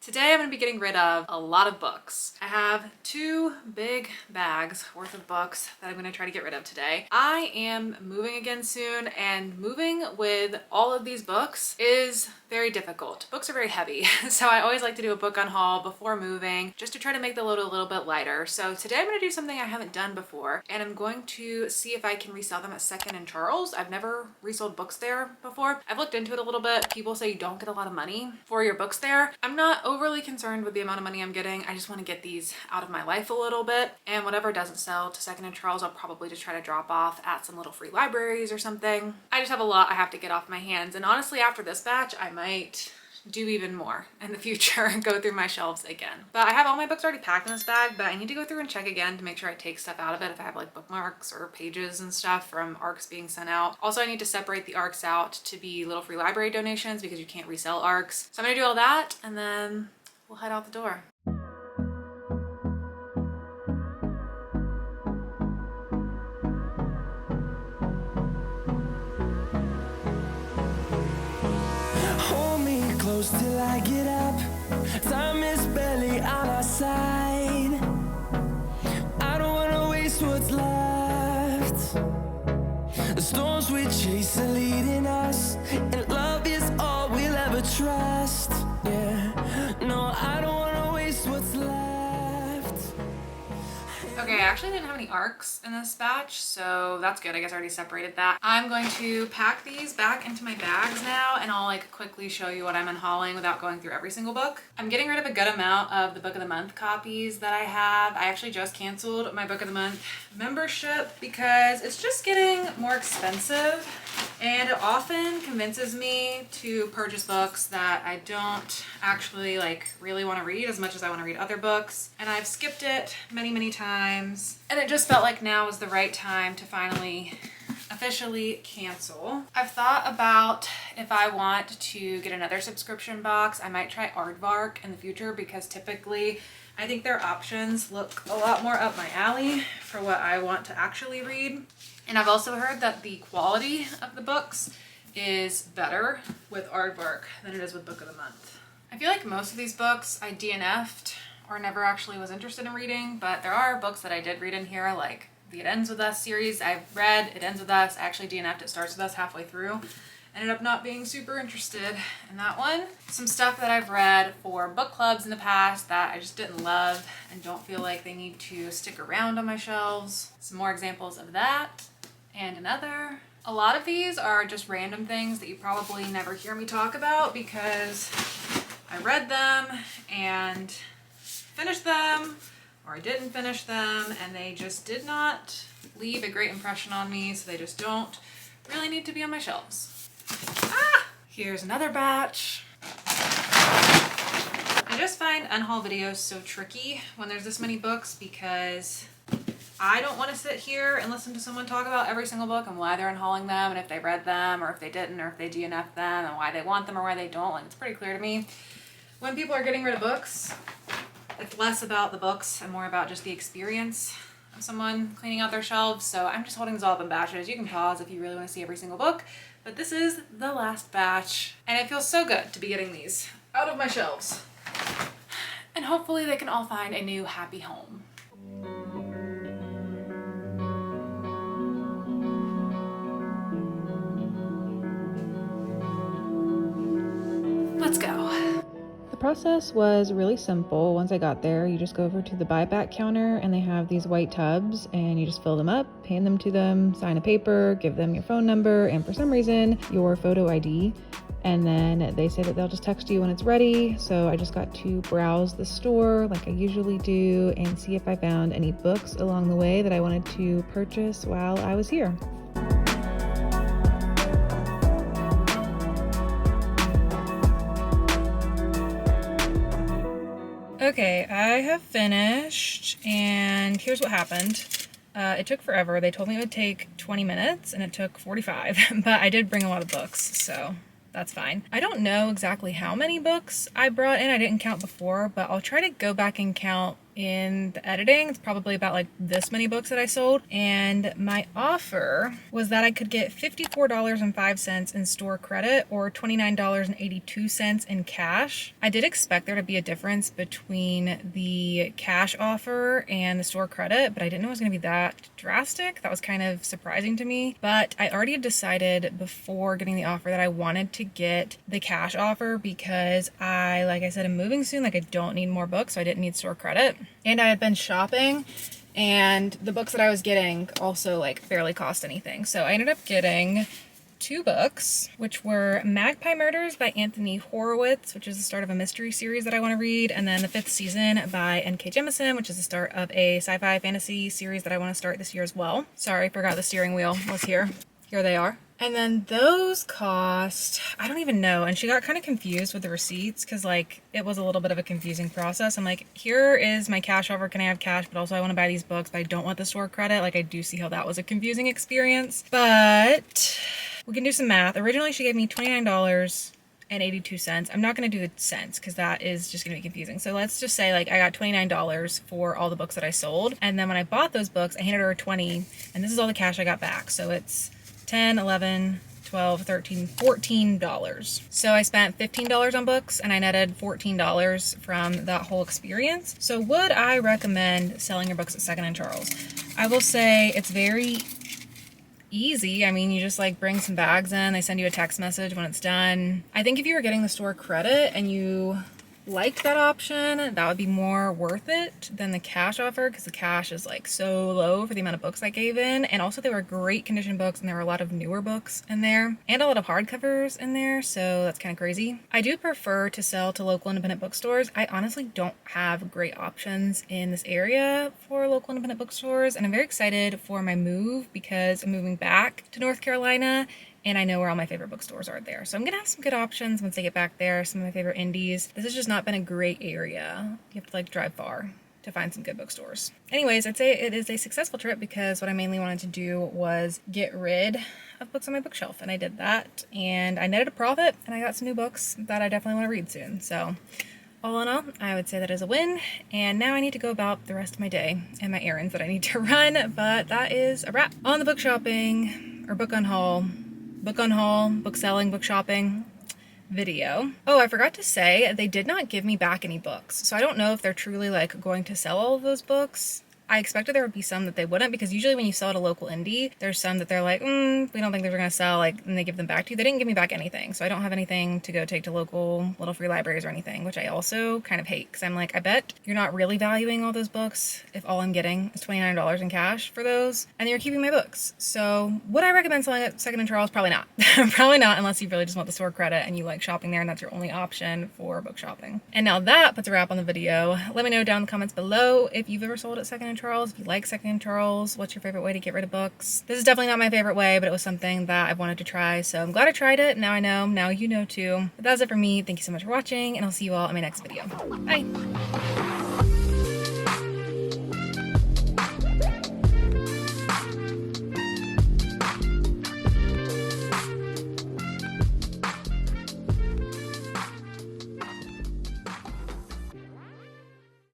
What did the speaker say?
Today I'm going to be getting rid of a lot of books. I have 2 big bags worth of books that I'm going to try to get rid of today. I am moving again soon, and moving with all of these books is very difficult. Books are very heavy, so I always like to do a book unhaul before moving just to try to make the load a little bit lighter. So today I'm going to do something I haven't done before, and I'm going to see if I can resell them at Second and Charles. I've never resold books there before. I've looked into it a little bit. People say you don't get a lot of money for your books there. I'm not overly concerned with the amount of money I'm getting. I just want to get these out of my life a little bit, and whatever doesn't sell to Second and Charles, I'll probably just try to drop off at some little free libraries or something. I just have a lot I have to get off my hands, and honestly after this batch I might do even more in the future and go through my shelves again. But I have all my books already packed in this bag, but I need to go through and check again to make sure I take stuff out of it if I have like bookmarks or pages and stuff from ARCs being sent out. Also, I need to separate the ARCs out to be little free library donations because you can't resell ARCs. So I'm gonna do all that and then we'll head out the door. Till I get up, time is barely on our side. I don't wanna waste what's left. The storms we chase are leading us, and love is all we'll ever trust. Yeah, no, I don't wanna waste what's left. Okay, I actually didn't have any ARCs in this batch, so that's good. I guess I already separated that. I'm going to pack these back into my bags now, and I'll like quickly show you what I'm unhauling without going through every single book. I'm getting rid of a good amount of the Book of the Month copies that I have. I actually just canceled my Book of the Month membership because it's just getting more expensive, and it often convinces me to purchase books that I don't actually like really want to read as much as I want to read other books, and I've skipped it many times. And it just felt like now was the right time to finally officially cancel. I've thought about if I want to get another subscription box. I might try Aardvark in the future because typically I think their options look a lot more up my alley for what I want to actually read. And I've also heard that the quality of the books is better with Aardvark than it is with Book of the Month. I feel like most of these books I DNF'd or never actually was interested in reading, but there are books that I did read in here, like the It Ends With Us series. I've read It Ends With Us. I actually DNF'd It Starts With Us halfway through. Ended up not being super interested in that one. Some stuff that I've read for book clubs in the past that I just didn't love and don't feel like they need to stick around on my shelves. Some more examples of that and another. A lot of these are just random things that you probably never hear me talk about because I read them and finished them, or I didn't finish them, and they just did not leave a great impression on me, so they just don't really need to be on my shelves. Here's another batch. I just find unhaul videos so tricky when there's this many books because I don't want to sit here and listen to someone talk about every single book and why they're unhauling them and if they read them or if they didn't or if they DNF'd them and why they want them or why they don't. Like, it's pretty clear to me. When people are getting rid of books, it's less about the books and more about just the experience of someone cleaning out their shelves. So I'm just holding these all up in batches. You can pause if you really want to see every single book, but this is the last batch and it feels so good to be getting these out of my shelves. And hopefully they can all find a new happy home. Let's go. The process was really simple. Once I got there, you just go over to the buyback counter and they have these white tubs and you just fill them up, hand them to them, sign a paper, give them your phone number and for some reason your photo ID, and then they say that they'll just text you when it's ready. So I just got to browse the store like I usually do and see if I found any books along the way that I wanted to purchase while I was here. Okay, I have finished and here's what happened. It took forever. They told me it would take 20 minutes and it took 45, but I did bring a lot of books, so that's fine. I don't know exactly how many books I brought in. I didn't count before, but I'll try to go back and count in the editing. It's probably about like this many books that I sold. And my offer was that I could get $54.05 in store credit or $29.82 in cash. I did expect there to be a difference between the cash offer and the store credit, but I didn't know it was going to be that drastic. That was kind of surprising to me. But I already had decided before getting the offer that I wanted to get the cash offer because like I said, I'm moving soon. Like I don't need more books, so I didn't need store credit. And I had been shopping and the books that I was getting also like barely cost anything. So I ended up getting 2 books, which were Magpie Murders by Anthony Horowitz, which is the start of a mystery series that I want to read, and then The 5th Season by N.K. Jemisin, which is the start of a sci-fi fantasy series that I want to start this year as well. Sorry, forgot the steering wheel was here. Here they are. And then those cost, I don't even know. And she got kind of confused with the receipts because like it was a little bit of a confusing process. I'm like, here is my cash offer. Can I have cash? But also I want to buy these books, but I don't want the store credit. Like I do see how that was a confusing experience, but we can do some math. Originally she gave me $29.82. I'm not going to do the cents because that is just going to be confusing. So let's just say like I got $29 for all the books that I sold. And then when I bought those books, I handed her $20 and this is all the cash I got back. So it's 10, 11, 12, 13, $14. So I spent $15 on books and I netted $14 from that whole experience. So would I recommend selling your books at Second & Charles? I will say it's very easy. I mean, you just like bring some bags in, they send you a text message when it's done. I think if you were getting the store credit and you liked that option, that would be more worth it than the cash offer because the cash is like so low for the amount of books I gave in. And also they were great condition books and there were a lot of newer books in there and a lot of hardcovers in there, so that's kind of crazy. I do prefer to sell to local independent bookstores. I honestly don't have great options in this area for local independent bookstores, and I'm very excited for my move because I'm moving back to North Carolina and I know where all my favorite bookstores are there. So I'm gonna have some good options once I get back there, some of my favorite indies. This has just not been a great area. You have to like drive far to find some good bookstores. Anyways, I'd say it is a successful trip because what I mainly wanted to do was get rid of books on my bookshelf, and I did that. And I netted a profit and I got some new books that I definitely want to read soon. So all in all, I would say that is a win. And now I need to go about the rest of my day and my errands that I need to run. But that is a wrap on the book shopping or book unhaul, book selling, book shopping video. Oh, I forgot to say, they did not give me back any books. So I don't know if they're truly like going to sell all of those books. I expected there would be some that they wouldn't, because usually when you sell at a local indie, there's some that they're like, we don't think they're gonna sell, like, and they give them back to you. They didn't give me back anything, so I don't have anything to go take to local little free libraries or anything, which I also kind of hate, because I'm like, I bet you're not really valuing all those books if all I'm getting is $29 in cash for those, and you're keeping my books. So would I recommend selling at Second & Charles? Probably not. Probably not, unless you really just want the store credit and you like shopping there and that's your only option for book shopping. And now that puts a wrap on the video. Let me know down in the comments below if you've ever sold at Second & Charles, if you like Second & Charles, what's your favorite way to get rid of books? This is definitely not my favorite way, but it was something that I've wanted to try, so I'm glad I tried it. Now I know, now you know too. But that's it for me. Thank you so much for watching, and I'll see you all in my next video. Bye!